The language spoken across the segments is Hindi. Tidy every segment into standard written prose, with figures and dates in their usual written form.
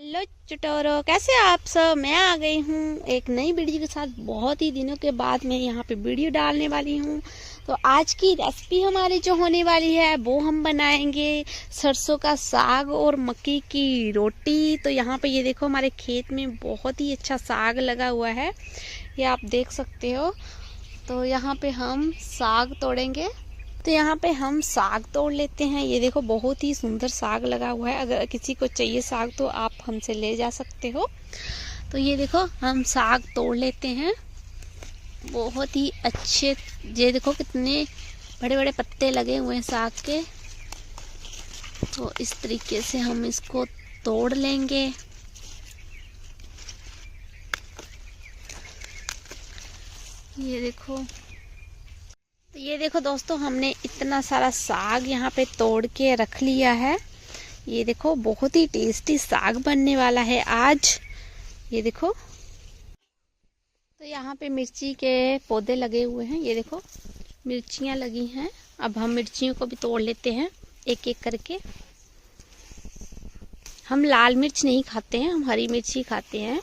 हेलो चटोरो, कैसे आप सब। मैं आ गई हूँ एक नई वीडियो के साथ। बहुत ही दिनों के बाद मैं यहाँ पे वीडियो डालने वाली हूँ। तो आज की रेसिपी हमारी जो होने वाली है वो हम बनाएंगे सरसों का साग और मक्की की रोटी। तो यहाँ पे ये देखो, हमारे खेत में बहुत ही अच्छा साग लगा हुआ है, ये आप देख सकते हो। तो यहाँ पे हम साग तोड़ेंगे। तो यहाँ पे हम साग तोड़ लेते हैं। ये देखो, बहुत ही सुंदर साग लगा हुआ है। अगर किसी को चाहिए साग तो आप हमसे ले जा सकते हो। तो ये देखो, हम साग तोड़ लेते हैं। बहुत ही अच्छे, ये देखो कितने बड़े बड़े पत्ते लगे हुए हैं साग के। तो इस तरीके से हम इसको तोड़ लेंगे। ये देखो, तो ये देखो दोस्तों, हमने इतना सारा साग यहाँ पे तोड़ के रख लिया है। ये देखो, बहुत ही टेस्टी साग बनने वाला है आज। ये देखो, तो यहाँ पे मिर्ची के पौधे लगे हुए हैं। ये देखो, मिर्चियाँ लगी हैं। अब हम मिर्चियों को भी तोड़ लेते हैं एक एक करके। हम लाल मिर्च नहीं खाते हैं, हम हरी मिर्च ही खाते हैं।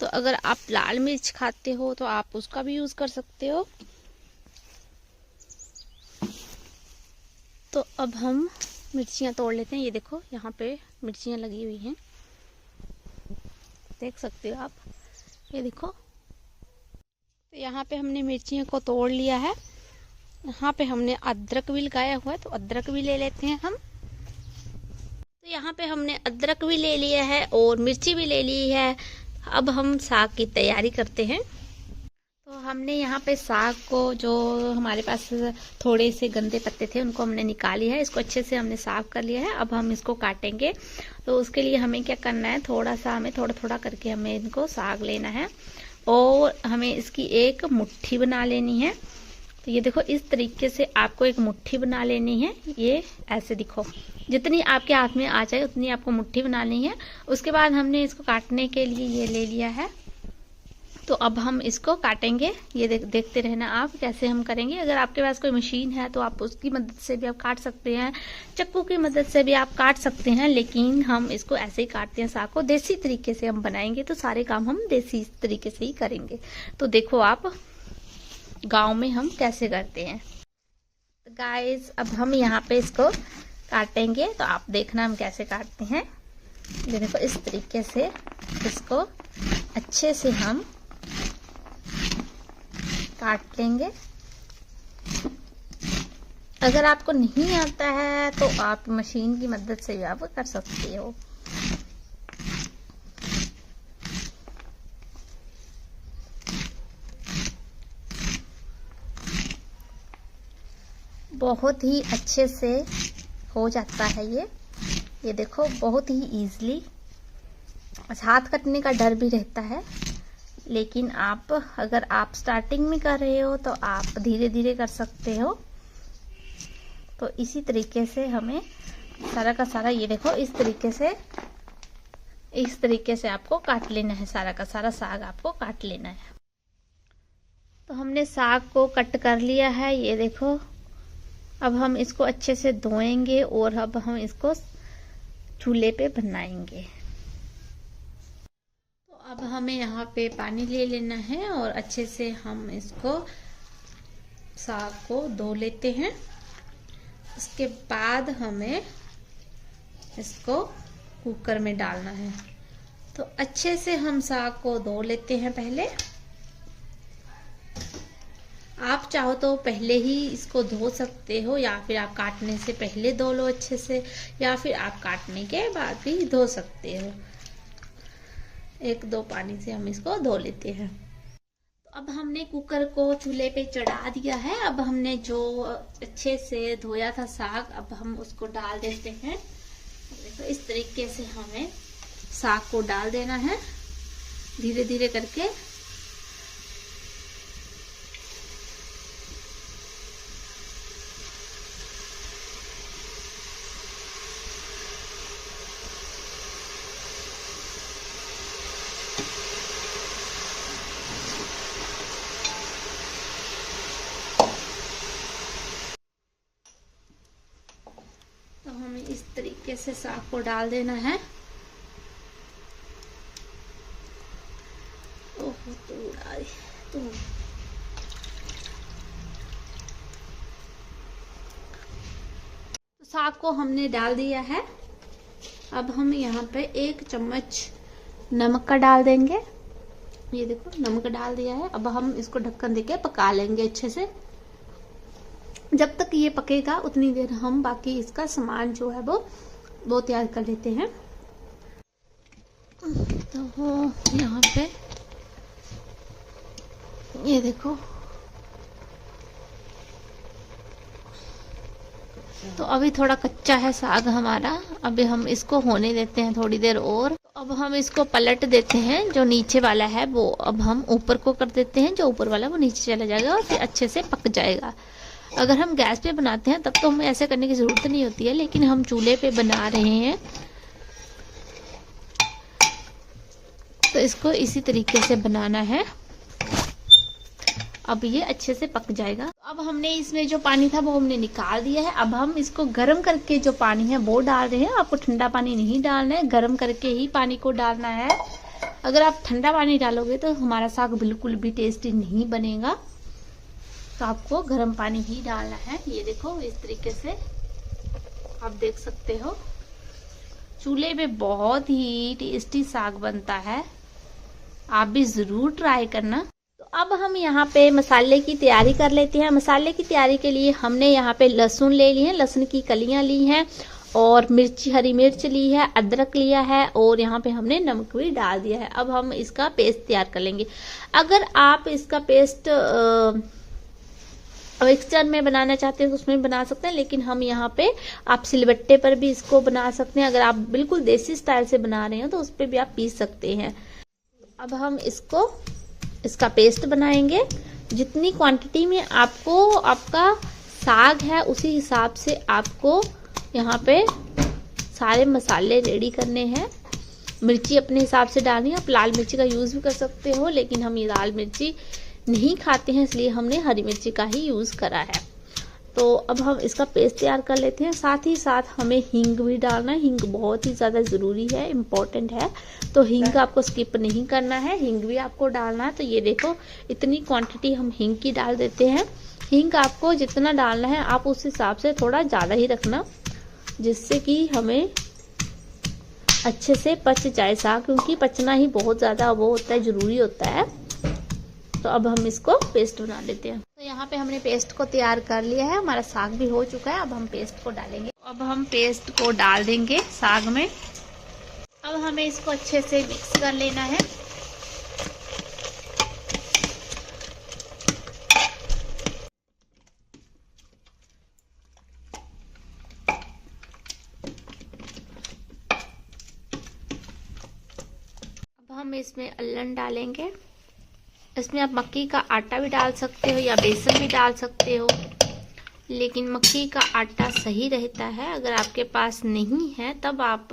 तो अगर आप लाल मिर्च खाते हो तो आप उसका भी यूज़ कर सकते हो। तो अब हम मिर्चियाँ तोड़ लेते हैं। ये देखो, यहाँ पे मिर्चियाँ लगी हुई हैं, देख सकते हो आप। ये देखो, तो यहाँ पे हमने मिर्चियों को तोड़ लिया है। यहाँ पे हमने अदरक भी लगाया हुआ है, तो अदरक भी ले लेते हैं हम। तो यहाँ पे हमने अदरक भी ले लिया है और मिर्ची भी ले ली है। अब हम साग की तैयारी करते हैं। तो हमने यहाँ पे साग को, जो हमारे पास थोड़े से गंदे पत्ते थे उनको हमने निकाल लिया है। इसको अच्छे से हमने साफ कर लिया है। अब हम इसको काटेंगे। तो उसके लिए हमें क्या करना है, थोड़ा थोड़ा करके हमें इनको साग लेना है और हमें इसकी एक मुट्ठी बना लेनी है। तो ये देखो, इस तरीके से आपको एक मुट्ठी बना लेनी है। ये ऐसे दिखो, जितनी आपके हाथ में आ जाए उतनी आपको मुट्ठी बनानी है। उसके बाद हमने इसको काटने के लिए ये ले लिया है। तो अब हम इसको काटेंगे। ये देखते रहना आप कैसे हम करेंगे। अगर आपके पास कोई मशीन है तो आप उसकी मदद से भी आप काट सकते हैं, चाकू की मदद से भी आप काट सकते हैं। लेकिन हम इसको ऐसे ही काटते हैं साग को। देसी तरीके से हम बनाएंगे तो सारे काम हम देसी तरीके से ही करेंगे। तो देखो आप, गाँव में हम कैसे करते हैं। तो गाइस, अब हम यहाँ पे इसको काटेंगे, तो आप देखना हम कैसे काटते हैं। ये देखो, इस तरीके से इसको अच्छे से हम काट लेंगे। अगर आपको नहीं आता है तो आप मशीन की मदद से भी आप कर सकते हो। बहुत ही अच्छे से हो जाता है ये देखो, बहुत ही इजीली। हाथ कटने का डर भी रहता है, लेकिन आप अगर आप स्टार्टिंग में कर रहे हो तो आप धीरे धीरे कर सकते हो। तो इसी तरीके से हमें सारा का सारा, ये देखो, इस तरीके से आपको काट लेना है। सारा का सारा साग आपको काट लेना है। तो हमने साग को कट कर लिया है। ये देखो, अब हम इसको अच्छे से धोएंगे और अब हम इसको चूल्हे पे बनाएंगे। अब हमें यहाँ पे पानी ले लेना है और अच्छे से हम इसको साग को धो लेते हैं। उसके बाद हमें इसको कुकर में डालना है। तो अच्छे से हम साग को धो लेते हैं पहले। आप चाहो तो पहले ही इसको धो सकते हो, या फिर आप काटने से पहले धो लो अच्छे से, या फिर आप काटने के बाद भी धो सकते हो। एक दो पानी से हम इसको धो लेते हैं। तो अब हमने कुकर को चूल्हे पे चढ़ा दिया है। अब हमने जो अच्छे से धोया था साग, अब हम उसको डाल देते हैं। देखो, इस तरीके से हमें साग को डाल देना है, धीरे धीरे करके। तो हमें इस तरीके से साग को डाल देना है। तो साग को हमने डाल दिया है। अब हम यहाँ पे 1 चम्मच नमक का डाल देंगे। ये देखो नमक डाल दिया है। अब हम इसको ढक्कन देके पका लेंगे अच्छे से। जब तक ये पकेगा उतनी देर हम बाकी इसका सामान जो है वो तैयार कर लेते हैं। तो यहाँ पे ये देखो, तो अभी थोड़ा कच्चा है साग हमारा। अभी हम इसको होने देते हैं थोड़ी देर और। अब हम इसको पलट देते हैं। जो नीचे वाला है वो अब हम ऊपर को कर देते हैं, जो ऊपर वाला वो नीचे चला जाएगा और फिर अच्छे से पक जाएगा। अगर हम गैस पे बनाते हैं तब तो हमें ऐसे करने की ज़रूरत नहीं होती है, लेकिन हम चूल्हे पे बना रहे हैं तो इसको इसी तरीके से बनाना है। अब ये अच्छे से पक जाएगा। अब हमने इसमें जो पानी था वो हमने निकाल दिया है। अब हम इसको गर्म करके जो पानी है वो डाल रहे हैं। आपको ठंडा पानी नहीं डालना है, गर्म करके ही पानी को डालना है। अगर आप ठंडा पानी डालोगे तो हमारा साग बिल्कुल भी टेस्टी नहीं बनेगा। तो आपको गर्म पानी ही डालना है। ये देखो इस तरीके से आप देख सकते हो। चूल्हे पे बहुत ही टेस्टी साग बनता है, आप भी जरूर ट्राई करना। तो अब हम यहाँ पे मसाले की तैयारी कर लेते हैं। मसाले की तैयारी के लिए हमने यहाँ पे लहसुन ले ली है, लहसुन की कलियां ली हैं और मिर्ची, हरी मिर्च ली है, अदरक लिया है और यहाँ पे हमने नमक भी डाल दिया है। अब हम इसका पेस्ट तैयार कर लेंगे। अगर आप इसका पेस्ट मिक्सचर में बनाना चाहते हैं तो उसमें बना सकते हैं, लेकिन हम यहाँ पे आप सिलबट्टे पर भी इसको बना सकते हैं। अगर आप बिल्कुल देसी स्टाइल से बना रहे हो तो उस पर भी आप पीस सकते हैं। अब हम इसका पेस्ट बनाएंगे। जितनी क्वांटिटी में आपको आपका साग है उसी हिसाब से आपको यहाँ पे सारे मसाले रेडी करने हैं। मिर्ची अपने हिसाब से डालनी है। आप लाल मिर्ची का यूज़ भी कर सकते हो, लेकिन हम ये लाल मिर्ची नहीं खाते हैं इसलिए हमने हरी मिर्ची का ही यूज़ करा है। तो अब हम इसका पेस्ट तैयार कर लेते हैं। साथ ही साथ हमें हींग भी डालना है। हींग बहुत ही ज़्यादा ज़रूरी है, इम्पोर्टेंट है, तो हींग आपको स्किप नहीं करना है, हींग भी आपको डालना है। तो ये देखो इतनी क्वांटिटी हम हींग की डाल देते हैं। हींग आपको जितना डालना है आप उस हिसाब से थोड़ा ज़्यादा ही रखना, जिससे कि हमें अच्छे से पच जाए साग, क्योंकि पचना ही बहुत ज़्यादा वो होता है, ज़रूरी होता है। तो अब हम इसको पेस्ट बना लेते हैं। तो यहाँ पे हमने पेस्ट को तैयार कर लिया है, हमारा साग भी हो चुका है। अब हम पेस्ट को डालेंगे। अब हम पेस्ट को डाल देंगे साग में। अब हमें इसको अच्छे से मिक्स कर लेना है। अब हम इसमें अल्लन डालेंगे। इसमें आप मक्की का आटा भी डाल सकते हो या बेसन भी डाल सकते हो, लेकिन मक्की का आटा सही रहता है। अगर आपके पास नहीं है तब आप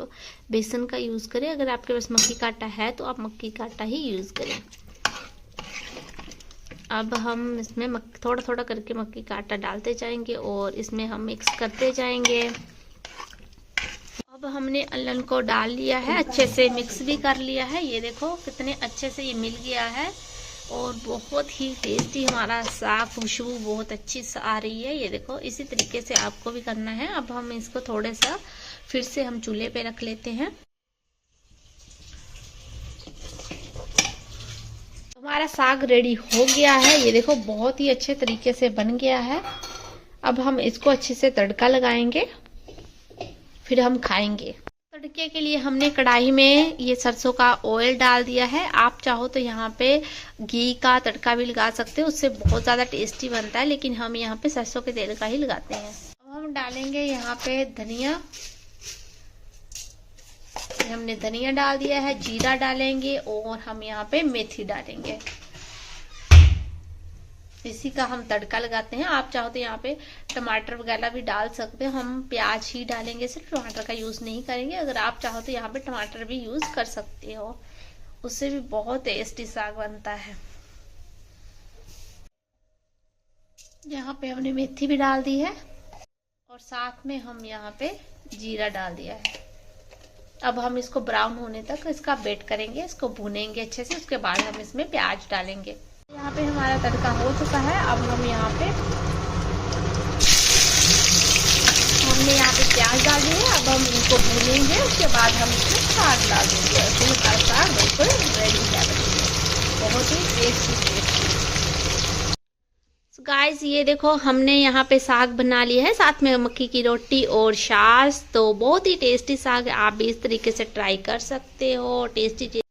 बेसन का यूज़ करें। अगर आपके पास मक्की का आटा है तो आप मक्की का आटा ही यूज़ करें। अब हम इसमें थोड़ा थोड़ा करके मक्की का आटा डालते जाएंगे और इसमें हम मिक्स करते जाएंगे। अब हमने अल्लन को डाल लिया है, अच्छे से मिक्स भी कर लिया है। ये देखो कितने अच्छे से ये मिल गया है और बहुत ही टेस्टी हमारा साग, खुशबू बहुत अच्छी आ रही है। ये देखो इसी तरीके से आपको भी करना है। अब हम इसको थोड़ा सा फिर से हम चूल्हे पे रख लेते हैं। हमारा साग रेडी हो गया है। ये देखो बहुत ही अच्छे तरीके से बन गया है। अब हम इसको अच्छे से तड़का लगाएंगे, फिर हम खाएंगे। तड़के के लिए हमने कढ़ाई में ये सरसों का ऑयल डाल दिया है। आप चाहो तो यहाँ पे घी का तड़का भी लगा सकते हो, उससे बहुत ज़्यादा टेस्टी बनता है, लेकिन हम यहाँ पे सरसों के तेल का ही लगाते हैं। अब हम डालेंगे यहाँ पे धनिया। हमने धनिया डाल दिया है, जीरा डालेंगे और हम यहाँ पे मेथी डालेंगे। इसी का हम तड़का लगाते हैं। आप चाहो तो यहाँ पे टमाटर वगैरह भी डाल सकते हो। हम प्याज ही डालेंगे, सिर्फ टमाटर का यूज नहीं करेंगे। अगर आप चाहो तो यहाँ पे टमाटर भी यूज कर सकते हो, उससे भी बहुत टेस्टी साग बनता है। यहाँ पे हमने मेथी भी डाल दी है और साथ में हम यहाँ पे जीरा डाल दिया है। अब हम इसको ब्राउन होने तक इसका वेट करेंगे, इसको भूनेंगे अच्छे से। उसके बाद हम इसमें प्याज डालेंगे। यहाँ पे हमारा तड़का हो चुका है। अब हम यहाँ पे प्याज डाल दिए। अब हम इनको भूनेंगे, उसके बाद हम इसमें साग डाल देंगे। ऐसे हमारा साग बिल्कुल रेडी है, बहुत ही टेस्टी। गाइस ये देखो हमने यहाँ पे साग बना लिया है, साथ में मक्की की रोटी और छाछ। तो बहुत ही टेस्टी साग है, आप भी इस तरीके से ट्राई कर सकते हो। टेस्टी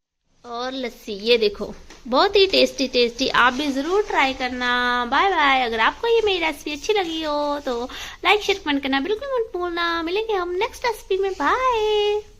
और लस्सी, ये देखो बहुत ही टेस्टी, आप भी जरूर ट्राई करना। Bye bye. अगर आपको ये मेरी रेसिपी अच्छी लगी हो तो लाइक शेयर कमेंट करना बिल्कुल मत भूलना। मिलेंगे हम नेक्स्ट रेसिपी में। बाय।